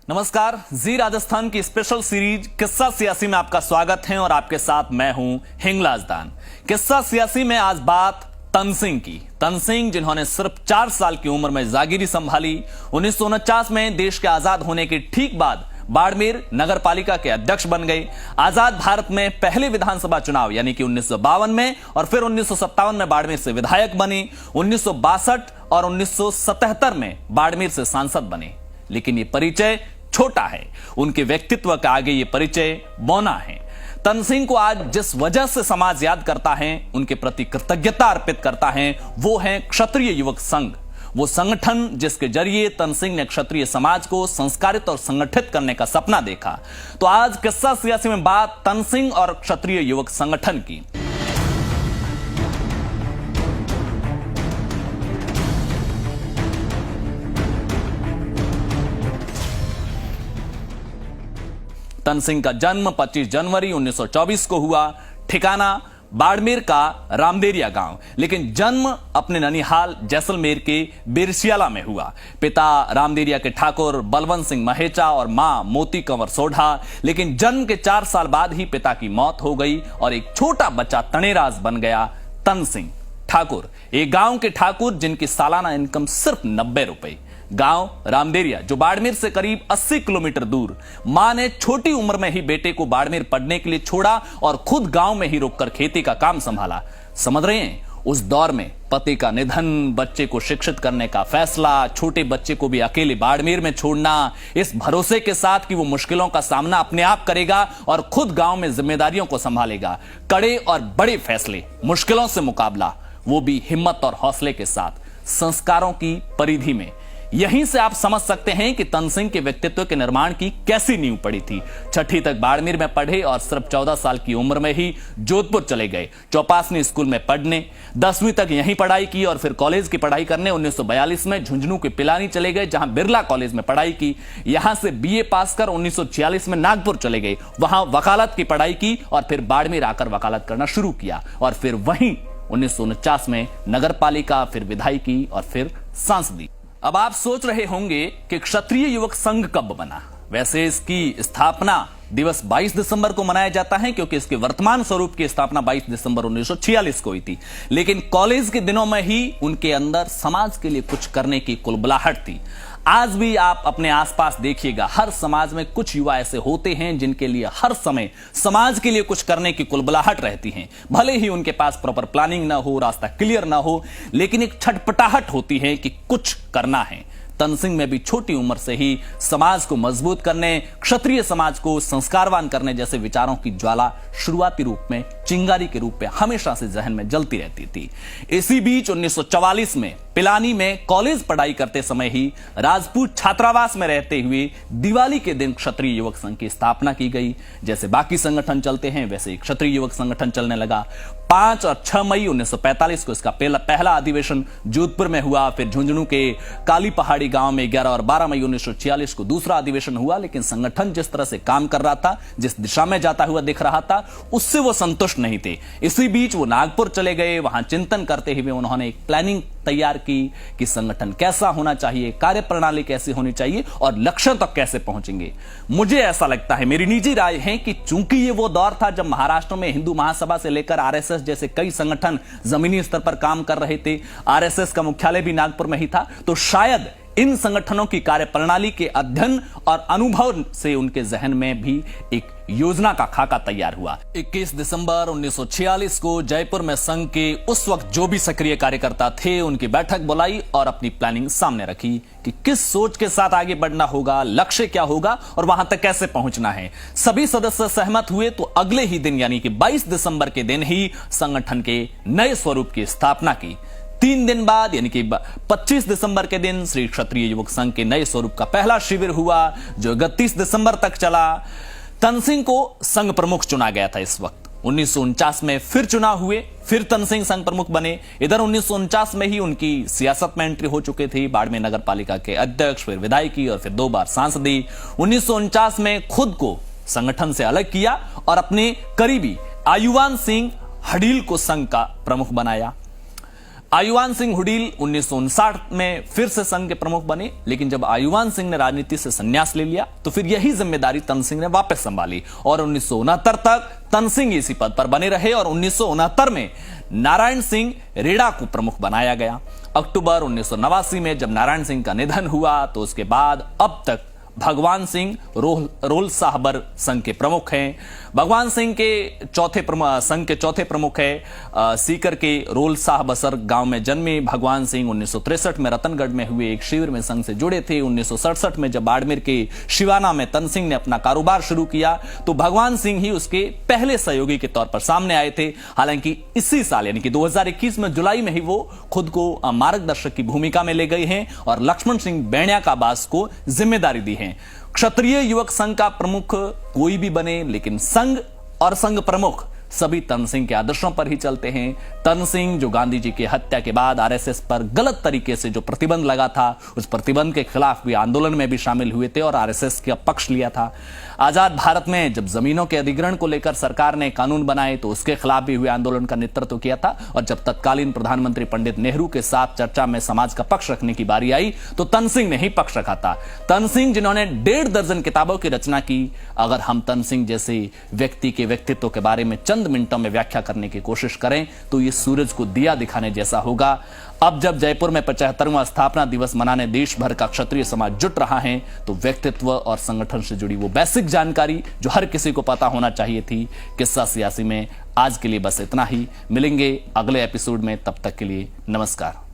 नमस्कार, जी राजस्थान की special series किस्सा सियासी में आपका स्वागत है और आपके साथ मैं हूं हिंगलाज दान। किस्सा सियासी में आज बात तनसिंह की। तनसिंह जिन्होंने सिर्फ 4 साल की उम्र में जागीरी संभाली। 1949 में देश के आजाद होने के ठीक बाद बाड़मेर नगर पालिका के अध्यक्ष बन गए। आजाद भारत में पहले विधानसभा चुनाव यानी कि 1952 में और फिर 1957 में बाड़मेर से विधायक बने। 1962 और 1977 में बाड़मेर से सांसद बने। लेकिन ये परिचय छोटा है, उनके व्यक्तित्व का आगे ये परिचय बौना है। तनसिंह को आज जिस वजह से समाज याद करता है, उनके प्रति कृतज्ञता अर्पित करता है, वो है क्षत्रिय युवक संघ। वो संगठन जिसके जरिए तनसिंह ने क्षत्रिय समाज को संस्कारित और संगठित करने का सपना देखा। तो आज किस्सा सियासी में बात तनसिंह और क्षत्रिय युवक संगठन की। तनसिंह का जन्म 25 जनवरी 1924 को हुआ। ठिकाना बाड़मेर का रामदेरिया गांव, लेकिन जन्म अपने ननिहाल जैसलमेर के बिरसियाला में हुआ। पिता रामदेरिया के ठाकुर बलवंत सिंह महेचा और मां मोती कंवर सोढ़ा। लेकिन जन्म के 4 साल बाद ही पिता की मौत हो गई और एक छोटा बच्चा तनेराज बन गया तनसिंह ठाकुर। एक गांव के ठाकुर जिनकी सालाना इनकम सिर्फ 90 रुपए। गांव रामदेरिया जो बाड़मेर से करीब 80 किलोमीटर दूर। मां ने छोटी उम्र में ही बेटे को बाड़मेर पढ़ने के लिए छोड़ा और खुद गांव में ही रुककर खेती का काम संभाला। समझ रहे हैं, उस दौर में पति का निधन, बच्चे को शिक्षित करने का फैसला, छोटे बच्चे को भी अकेले बाड़मेर में छोड़ना, इस भरोसे के साथ कि वो मुश्किलों का सामना अपने आप करेगा और खुद गांव में जिम्मेदारियों को संभालेगा। कड़े और बड़े फैसले, मुश्किलों से मुकाबला, वो भी हिम्मत और हौसले के साथ, संस्कारों की परिधि में। यहीं से आप समझ सकते हैं कि तनसिंह के व्यक्तित्व के निर्माण की कैसी नींव पड़ी थी। 6ठी तक बाड़मेर में पढ़े और सिर्फ 14 साल की उम्र में ही जोधपुर चले गए चौपासनी स्कूल में पढ़ने। 10वीं तक यहीं पढ़ाई की और फिर कॉलेज की पढ़ाई करने 1942 में झुंझुनू के पिलानी चले गए, जहां बिरला कॉलेज में पढ़ाई की। यहां से बीए पास कर 1946 में नागपुर चले गए, वहां वकालत की पढ़ाई की और फिर बाड़मेर आकर वकालत करना शुरू किया और फिर वहीं 1949 में नगर पालिका, फिर विधायकी और फिर सांसदी। अब आप सोच रहे होंगे कि क्षत्रिय युवक संघ कब बना। वैसे इसकी स्थापना दिवस 22 दिसंबर को मनाया जाता है, क्योंकि इसके वर्तमान स्वरूप की स्थापना 22 दिसंबर 1946 को हुई थी। लेकिन कॉलेज के दिनों में ही उनके अंदर समाज के लिए कुछ करने की कुलबुलाहट थी। आज भी आप अपने आसपास देखिएगा, हर समाज में कुछ युवा ऐसे होते हैं जिनके लिए हर समय समाज के लिए कुछ करने की कुलबुलाहट रहती है। भले ही उनके पास प्रॉपर प्लानिंग ना हो, रास्ता क्लियर ना हो, लेकिन एक छटपटाहट होती है कि कुछ करना है। तनसिंह में भी छोटी उम्र से ही समाज को मजबूत करने, क्षत्रिय समाज को संस्कारवान करने जैसे विचारों की ज्वाला शुरुआती रूप में चिंगारी के रूप में हमेशा से जहन में जलती रहती थी। इसी बीच 1944 में पिलानी में कॉलेज पढ़ाई करते समय ही राजपूत छात्रावास में रहते हुए दिवाली के दिन क्षत्रिय युवक संघ की स्थापना की गई। जैसे बाकी संगठन चलते हैं वैसे क्षत्रिय युवक संगठन चलने लगा। 5 और 6 मई 1945 को इसका पहला अधिवेशन जोधपुर में हुआ। फिर झुंझुनू के काली पहाड़ी गांव में 11 और 12 मई 1946 को दूसरा अधिवेशन हुआ। लेकिन संगठन जिस तरह से काम कर रहा था, जिस दिशा में जाता हुआ दिख रहा था, उससे वो संतुष्ट नहीं थे। इसी बीच वो नागपुर चले गए। वहां चिंतन करते हुए उन्होंने एक प्लानिंग तैयार की कि संगठन कैसा होना चाहिए, कार्य प्रणाली कैसी होनी चाहिए और लक्ष्य तक कैसे पहुंचेंगे। मुझे ऐसा लगता है, मेरी निजी राय है कि चूंकि ये वो दौर था जब महाराष्ट्र में हिंदू महासभा से लेकर आरएसएस जैसे कई संगठन जमीनी स्तर पर काम कर रहे थे, आरएसएस का मुख्यालय भी नागपुर में ही था, तो शायद इन संगठनों की कार्यप्रणाली के अध्ययन और अनुभव से उनके जहन में भी एक योजना का खाका तैयार हुआ। 21 दिसंबर 1946 को जयपुर में संघ के उस वक्त जो भी सक्रिय कार्यकर्ता थे उनकी बैठक बुलाई और अपनी प्लानिंग सामने रखी कि किस सोच के साथ आगे बढ़ना होगा, लक्ष्य क्या होगा और वहां तक कैसे पहुंचना है। सभी सदस्य सहमत हुए तो अगले ही दिन यानी कि 22 दिसंबर के दिन ही संगठन के नए स्वरूप की स्थापना की। 3 दिन बाद यानी कि 25 दिसंबर के दिन श्री क्षत्रिय युवक संघ के नए स्वरूप का पहला शिविर हुआ, जो 31 दिसंबर तक चला। तनसिंह को संघ प्रमुख चुना गया था। इस वक्त 1949 में फिर चुनाव हुए, फिर तनसिंह संघ प्रमुख बने। इधर 1949 में ही उनकी सियासत में एंट्री हो चुके थे, बाड़मेर नगर पालिका के अध्यक्ष, फिर विधायकी और फिर 2 बार सांसदी। 1949 में खुद को संगठन से अलग किया और अपने करीबी आयुवान सिंह हडील को संघ का प्रमुख बनाया। आयुवान सिंह हुडील 1959 में फिर से संघ के प्रमुख बने, लेकिन जब आयुवान सिंह ने राजनीति से संन्यास ले लिया तो फिर यही जिम्मेदारी तन सिंह ने वापस संभाली और 1969 तक तन सिंह इसी पद पर बने रहे और 1969 में नारायण सिंह रेडा को प्रमुख बनाया गया। अक्टूबर 1989 में जब नारायण सिंह का निधन हुआ तो उसके बाद अब तक भगवान सिंह रोल साहबर संघ के प्रमुख हैं। भगवान सिंह के संघ के चौथे प्रमुख है सीकर के रोल साहबसर गांव में जन्मे भगवान सिंह 1963 में रतनगढ़ में हुए एक शिविर में संघ से जुड़े थे। 1967 में जब बाड़मेर के शिवाना में तन सिंह ने अपना कारोबार शुरू किया तो भगवान सिंह ही उसके पहले सहयोगी के तौर पर सामने आए थे। हालांकि इसी साल यानी कि 2021 में जुलाई में ही वो खुद को मार्गदर्शक की भूमिका में ले गए हैं और लक्ष्मण सिंह बेणिया का बास को जिम्मेदारी दी है। क्षत्रिय युवक संघ का प्रमुख कोई भी बने, लेकिन संघ और संघ प्रमुख सभी तन सिंह के आदर्शों पर ही चलते हैं। तन सिंह जो गांधी जी की हत्या के बाद आरएसएस पर गलत तरीके से जो प्रतिबंध लगा था, उस प्रतिबंध के खिलाफ भी आंदोलन में भी शामिल हुए थे और आरएसएस का पक्ष लिया था। आजाद भारत में जब जमीनों के अधिग्रहण को लेकर सरकार ने कानून बनाए तो उसके खिलाफ भी हुए आंदोलन का नेतृत्व किया था और जब तत्कालीन प्रधानमंत्री पंडित नेहरू के साथ चर्चा में समाज का पक्ष रखने की बारी आई तो तन सिंह ने ही पक्ष रखा था। तन सिंह जिन्होंने 1.5 दर्जन किताबों की रचना की। अगर हम तन सिंह जैसे व्यक्ति के व्यक्तित्व के बारे में चंद मिनटों में व्याख्या करने की कोशिश करें तो ये सूरज को दिया दिखाने जैसा होगा। अब जब जयपुर में 75वां स्थापना दिवस मनाने देश भर का क्षत्रिय समाज जुट रहा है तो व्यक्तित्व और संगठन से जुड़ी वो बेसिक जानकारी जो हर किसी को पता होना चाहिए थी। किस्सा सियासी में आज के लिए बस इतना ही। मिलेंगे अगले एपिसोड में, तब तक के लिए नमस्कार।